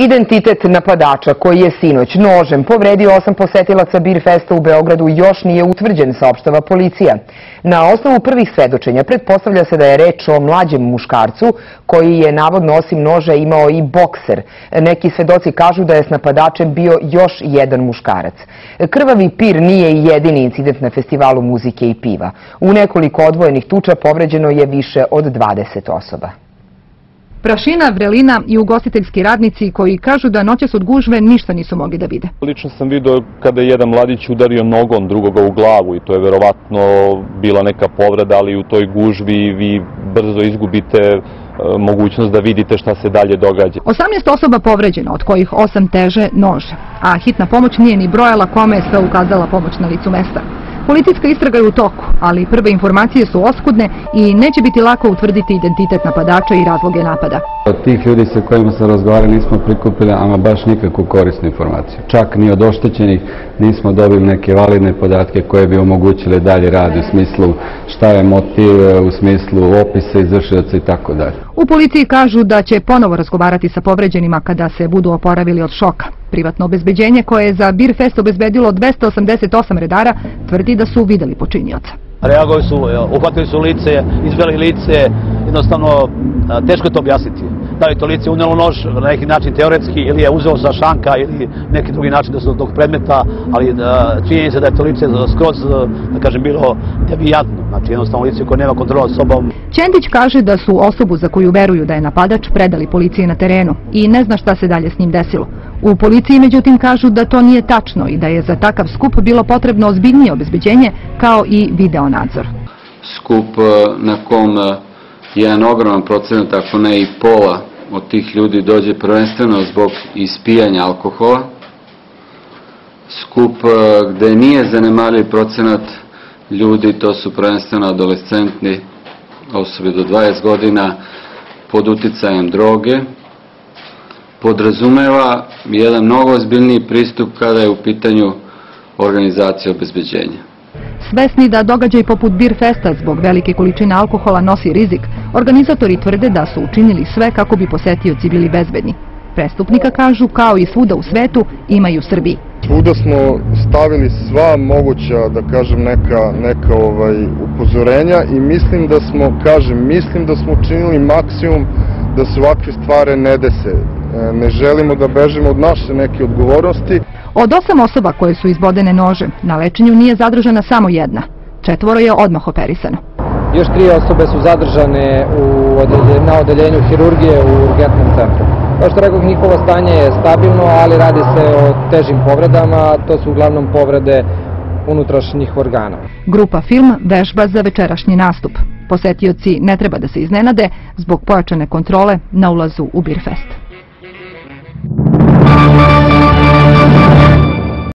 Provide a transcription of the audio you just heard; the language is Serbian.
Identitet napadača koji je sinoć nožem povredio 8 posetilaca Bir Festa u Beogradu još nije utvrđen, saopštava policija. Na osnovu prvih svedočenja pretpostavlja se da je reč o mlađem muškarcu koji je navodno osim noža imao i bokser. Neki svedoci kažu da je s napadačem bio još jedan muškarac. Krvavi pir nije jedini incident na festivalu muzike i piva. U nekoliko odvojenih tuča povređeno je više od 20 osoba. Prašina, vrelina i ugostiteljski radnici koji kažu da noćas od gužve ništa nisu mogli da vide. Lično sam vidio kada je jedan mladić udario nogom drugoga u glavu i to je verovatno bila neka povreda, ali u toj gužvi vi brzo izgubite mogućnost da vidite šta se dalje događa. 18 osoba povređeno, od kojih 8 teže nože, a hitna pomoć nije ni brojala kome je sve ukazala pomoć na licu mesta. Policijska istraga je u toku, ali prve informacije su oskudne i neće biti lako utvrditi identitet napadača i razloge napada. Od tih ljudi sa kojima sam razgovarao nismo prikupili ama baš nikakvu korisnu informaciju. Čak ni od oštećenih nismo dobili neke validne podatke koje bi omogućile dalje rad u smislu šta je motiv, u smislu opisa izvršioca i tako dalje. U policiji kažu da će ponovo razgovarati sa povređenima kada se budu oporavili od šoka. Privatno obezbeđenje koje je za Bir Fest obezbedilo 288 redara tvrdi da su videli počinioca. Reagovali su, uhvatili su lice, izveli lice, jednostavno teško je to objasniti. Da li to lice unelo nož na neki način teoretski ili je uzeo sa šanka ili neki drugi način da se tog predmeta, ali činjenica se da je to lice skroz, da kažem, bilo devijantno. Znači jednostavno lice koje nema kontrola s sobom. Čendić kaže da su osobu za koju veruju da je napadač predali policiji na terenu i ne zna šta se dalje s njim desilo. U policiji međutim kažu da to nije tačno i da je za takav skup bilo potrebno ozbiljnije obezbeđenje kao i video nadzor. Skup na kom jedan ogroman procenat, ako ne i pola od tih ljudi dođe prvenstveno zbog ispijanja alkohola. Skup gde nije zanemarljiv procenat ljudi, to su prvenstveno adolescentni osobe do 20 godina pod uticajem droge, podrazumeva jedan mnogo ozbiljniji pristup kada je u pitanju organizacija obezbeđenja. Svesni da događaj poput Bir Festa zbog velike količine alkohola nosi rizik, organizatori tvrde da su učinili sve kako bi posetioci bili bezbedni. Prestupnika, kažu, kao i svuda u svetu, ima i u Srbiji. Svuda smo stavili sva moguća, da kažem, neka upozorenja i mislim da smo učinili maksimum da se ovakve stvari ne dese. Ne želimo da bežimo od naše neke odgovornosti. Od 8 osoba koje su izbodene nožem, na lečenju nije zadržana samo jedna. 4 je odmah operisano. Još 3 osobe su zadržane na odeljenju hirurgije u urgentnom centru. Kao što rekao, njihovo stanje je stabilno, ali radi se o težim povredama, to su uglavnom povrede unutrašnjih organa. Grupa Film vežba za večerašnji nastup. Posetioci ne treba da se iznenade zbog pojačane kontrole na ulazu u Bir Fest.